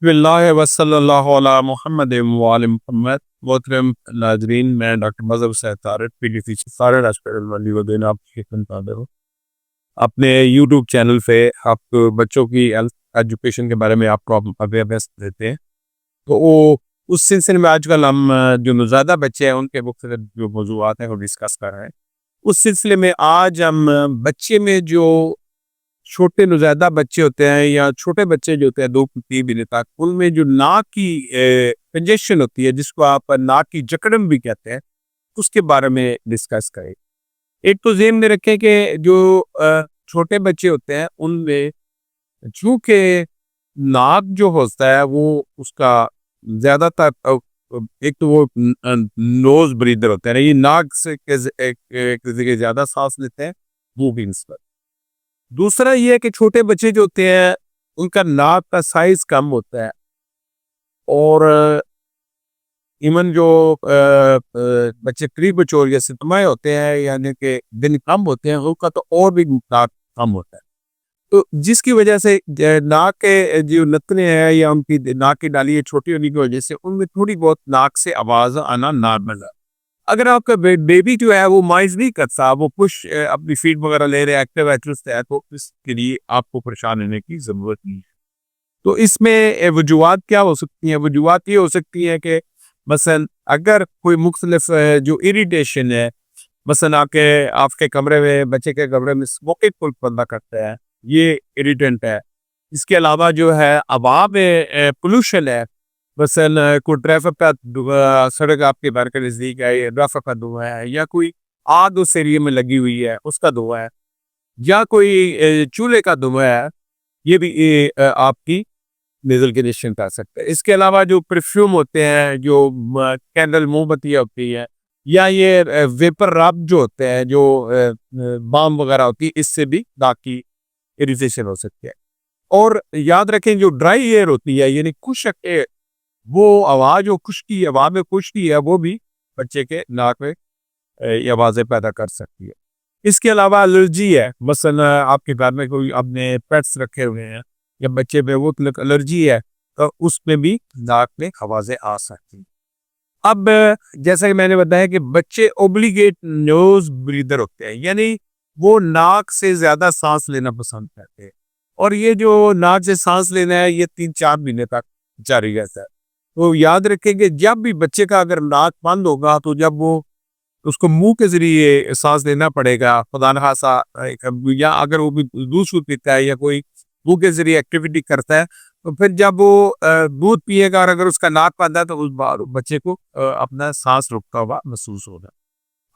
बिस्मिल्लाह वसल्लल्लाहु अला मुहम्मद व आले मुहम्मद। मोहतरम नाजरीन, मैं डॉक्टर मजहब सैद तारिक पीडीसी सारे हॉस्पिटल वाली वदीन आपकी खिदमत हाजिर हूँ। अपने यूट्यूब चैनल पे आप बच्चों की हेल्थ एजुकेशन के बारे में आपको अवेयरनेस देते हैं। तो वो उस सिलसिले में आजकल हम जो नौज़ायदा बच्चे हैं उनके मुख्तलिफ जो मौज़ूआत हैं वो डिस्कस कर रहे हैं। उस सिलसिले में आज हम बच्चे में जो छोटे नौज़ायदा बच्चे होते हैं या छोटे बच्चे जो होते हैं 2 3 महीने तक, उनमें जो नाक की कंजेशन होती है, जिसको आप नाक की जकड़न भी कहते हैं, उसके बारे में डिस्कस करें। एक तो ज़हन में रखें कि जो छोटे बच्चे होते हैं उनमें चूँकि नाक जो होता है वो उसका ज़्यादातर एक तो वो नोज़ ब्रीदर होते हैं, ये नाक से एक जगह ज़्यादा सांस लेते हैं, वो भी पर। दूसरा ये है कि छोटे बच्चे जो होते हैं उनका नाक का साइज कम होता है और इवन जो बच्चे प्री मैच्योर या सितमाए होते हैं, यानी कि दिन कम होते हैं, उनका तो और भी नाक कम होता है। तो जिसकी वजह से नाक के जो नथने हैं या उनकी नाक की डाली छोटी होने की वजह से उनमें थोड़ी बहुत नाक से आवाज़ आना नॉर्मल है। अगर आपका बेबी जो है वो माइज नहीं करता, वो पुश अपनी फीड वगैरह ले रहे हैं, एक्टिव एटलस है, तो इसके लिए आपको परेशान होने की ज़रूरत नहीं है। तो इसमें वजूहात क्या हो सकती हैं? वजूहात ये हो सकती हैं कि मसलन अगर कोई मुख्तलिफ जो इरिटेशन है, मसलन आपके आपके कमरे में, बच्चे के कमरे में स्मोकिंग कोई बंदा करता है, ये इरिटेंट है। इसके अलावा जो है हवा में पोल्यूशन है, मसलन कोई ट्रैफिक का सड़क आपके घर के नज़दीक है, या ट्रैफिक का धुआं है, या कोई आग उस एरिया में लगी हुई है उसका धुआं है, या कोई चूल्हे का धुआं है, ये भी आपकी नेजल कंजेशन कर सकते हैं। इसके अलावा जो परफ्यूम होते हैं, जो कैंडल मोमबत्तियाँ होती है, या ये वेपर रब जो होते हैं, जो बाम वगैरह होती है, इससे भी नाक की इरिटेशन हो सकती है। और याद रखें जो ड्राई एयर होती है, यानी खुश्क एयर, वो आवाज़ जो खुश्की हवा में खुश्की है, वो भी बच्चे के नाक में ये आवाज़ें पैदा कर सकती है। इसके अलावा एलर्जी है, मसलन आपके घर में कोई आपने पेट्स रखे हुए हैं या बच्चे में वो एलर्जी है, तो उसमें भी नाक में आवाज़ें आ सकती हैं। अब जैसा कि मैंने बताया कि बच्चे ओब्लिगेट नोज ब्रीदर होते हैं, यानी वो नाक से ज़्यादा सांस लेना पसंद करते हैं, और ये जो नाक से सांस लेना है ये 3 4 महीने तक जारी रहता है। तो याद रखें कि जब भी बच्चे का अगर नाक बंद होगा, तो जब वो उसको मुंह के जरिए सांस लेना पड़ेगा, खुदा न खासा या अगर वो भी दूध शूध पीता है या कोई मुंह के जरिए एक्टिविटी करता है, तो फिर जब वो दूध पिएगा और अगर उसका नाक बंद है, तो उस बच्चे को अपना सांस रुकता हुआ महसूस होगा।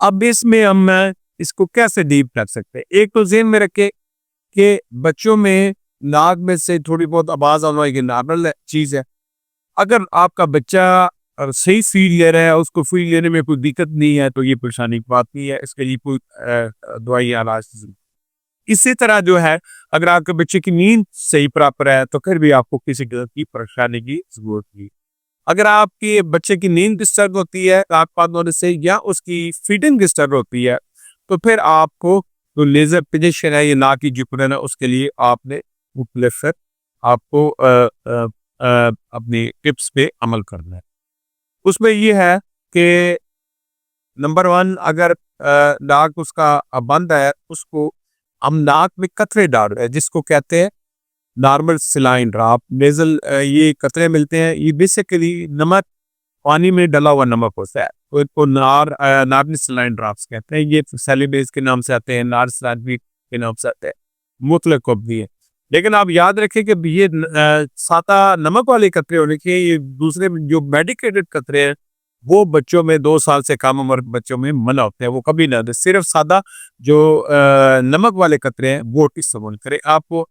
अब इसमें हम इसको कैसे डीप कर सकते हैं? एक तो ज़हन में रखें कि बच्चों में नाक में से थोड़ी बहुत आवाज़ आना एक नॉर्मल चीज़ है। अगर आपका बच्चा सही फीड ले रहा है, उसको फीड लेने में कोई दिक्कत नहीं है, तो ये परेशानी की बात नहीं है, इसके लिए कोई दवाई या इलाज की ज़रूरत। इसी तरह जो है, अगर आपके बच्चे की नींद सही प्रॉपर है, तो फिर भी आपको किसी तरह की परेशानी की ज़रूरत नहीं। अगर आपके बच्चे की नींद डिस्टर्ब होती है नाक बंद होने से, या उसकी फीडिंग डिस्टर्ब होती है, तो फिर आपको जो लेज़र पोजीशन है, ये नाक की जुकड़न है, उसके लिए आपने मुख्तलिफ आपको अपनी टिप्स पे अमल करना है। उसमें ये है कि नंबर 1, अगर नाक उसका बंद है, उसको हम नाक में कतरे डाल रहे हैं, जिसको कहते हैं नॉर्मल सलाइन ड्रॉप नेजल, ये कतरे मिलते हैं, ये बेसिकली नमक, पानी में डला हुआ नमक होता है, तो इसको नार्मल सलाइन ड्रॉप्स कहते हैं। ये सेलिडेज के नाम से आते हैं, नार सलाइन के नाम से आते हैं, मुतलक भी है। लेकिन आप याद रखें कि ये सादा नमक वाले कतरे होने के, ये दूसरे जो मेडिकेटेड कतरे हैं, वो बच्चों में 2 साल से कम उम्र के बच्चों में मना होते हैं, वो कभी ना दे। सिर्फ सादा जो नमक वाले कतरे हैं वो इस्तेमाल करें, आपको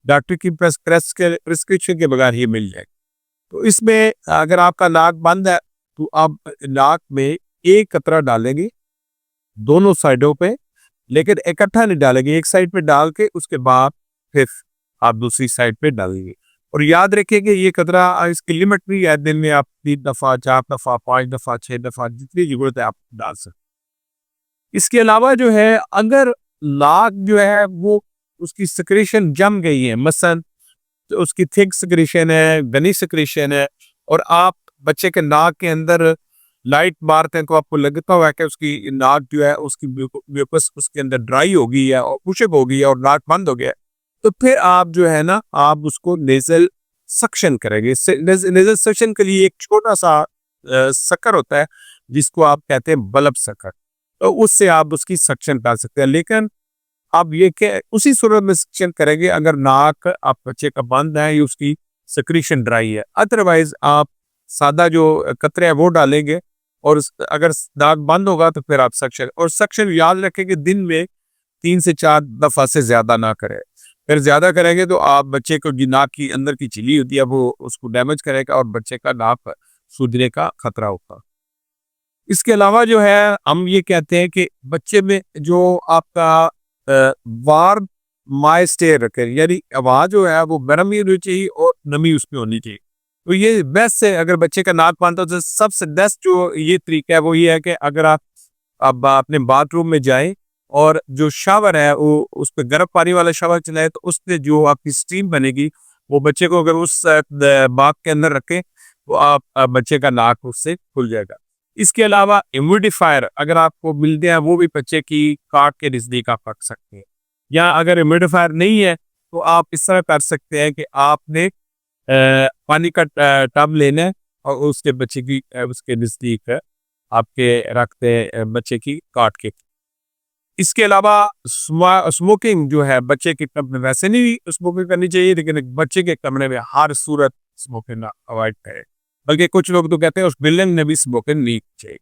डॉक्टर की प्रेस्क्रिप्शन के बगैर ही मिल जाएगी। तो इसमें अगर आपका नाक बंद है, तो आप नाक में एक कतरा डालेंगे दोनों साइडों पे, लेकिन इकट्ठा नहीं डालेंगे, एक साइड पे डाल के उसके बाद फिर आप दूसरी साइड पे डालेंगे। और याद रखिए कि ये कतरा, इसकी लिमिट भी है, दिन में आप 3 दफ़ा, 4 दफ़ा, 5 दफ़ा, 6 दफ़ा, जितनी जरूरत है आप डाल सकते। इसके अलावा जो है, अगर नाक जो है वो उसकी सिक्रेशन जम गई है, मसलन तो उसकी थिक सिक्रीशन है, गनी सिक्रीशन है, और आप बच्चे के नाक के अंदर लाइट मारते हैं तो आपको लगता हुआ है कि उसकी नाक जो है उसकी म्यूकस उसके अंदर ड्राई हो गई है और पुशअप हो गई है और नाक बंद हो गया है, तो फिर आप जो है ना आप उसको नेजल सक्शन करेंगे। नेजल सक्शन के लिए एक छोटा सा शक्कर होता है जिसको आप कहते हैं बल्ब शक्कर, तो उससे आप उसकी सक्शन कर सकते हैं। लेकिन आप ये कि उसी सूरत में सक्शन करेंगे अगर नाक आप बच्चे का बंद है या उसकी सिक्रीशन ड्राई है। अदरवाइज आप सादा जो कतरे है वो डालेंगे और अगर नाक बंद होगा तो फिर आप सक्शन, और सक्शन याद रखें कि दिन में 3 से 4 दफा से ज्यादा ना करें। फिर ज्यादा करेंगे तो आप बच्चे को जो नाक की अंदर की झिल्ली होती है वो उसको डैमेज करेगा और बच्चे का नाक सूजने का खतरा होता। इसके अलावा जो है हम ये कहते हैं कि बच्चे में जो आपका वार्म माय स्टे रखे, यानी आवाज जो है वो गर्म ही होनी चाहिए और नमी उसमें होनी चाहिए। तो ये बेस्ट है अगर बच्चे का नाक बंद हो तो सबसे बेस्ट जो ये तरीका है वो ये है कि अगर आप अब अपने बाथरूम में जाएं और जो शावर है वो उस पर गर्म पानी वाला शावर चलाए तो उससे जो आपकी स्टीम बनेगी वो बच्चे को अगर उस बाग के अंदर रखें तो आप बच्चे का नाक उससे खुल जाएगा। इसके अलावा ह्यूमिडिफायर अगर आपको मिलते हैं वो भी बच्चे की काट के नजदीक आप रख सकते हैं, या अगर ह्यूमिडिफायर नहीं है तो आप इस तरह कर सकते हैं कि आपने पानी का टब लेना है और उसके बच्चे की उसके नजदीक आपके रखते हैं बच्चे की काट के। इसके अलावा स्मोकिंग जो है बच्चे के कमरे में वैसे नहीं स्मोकिंग करनी चाहिए, लेकिन एक बच्चे के कमरे में हर सूरत स्मोकिंग अवॉइड करें। बल्कि कुछ लोग तो कहते हैं उस बिल्डिंग में भी स्मोकिंग नहीं चाहिए।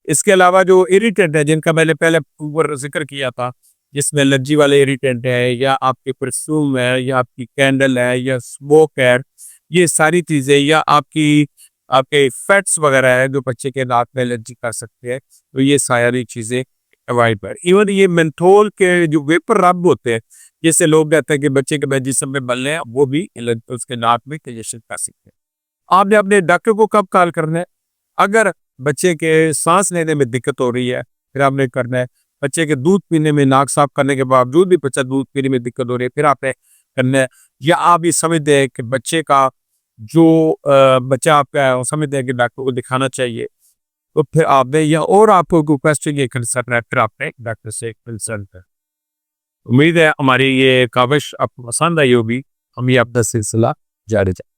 इसके अलावा जो इरिटेंट है जिनका मैंने पहले ऊपर जिक्र किया था, जिसमें एलर्जी वाले इरिटेंट है या आपके परफ्यूम है या आपकी कैंडल है या स्मोक है, ये सारी चीजें या आपकी आपके फैट्स वगैरह है जो बच्चे के नाक में एलर्जी कर सकते हैं, तो ये सारी चीजें अवॉइड कर। इवन ये मेंथोल के जो वेपर रब होते हैं जैसे लोग कहते हैं कि बच्चे के जिसम में बल्ले हैं वो भी उसके नाक में कंजेशन कर सकते हैं। आपने अपने डॉक्टर को कब कॉल करना है? अगर बच्चे के सांस लेने में दिक्कत हो रही है फिर आपने करना है। बच्चे के दूध पीने में नाक साफ करने के बावजूद भी बच्चा दूध पीने में दिक्कत हो रही है फिर आपने करना है। या आप ये समझते हैं कि बच्चे का जो बच्चा आपका समझते हैं कि डॉक्टर को दिखाना चाहिए, तो फिर आपने या और आपको क्वेश्चन ये कंसर्न है फिर आपने डॉक्टर से कंसल्ट है। उम्मीद है हमारी ये काविश आपको पसंद आई होगी। हम ये अपना सिलसिला जारी रखें।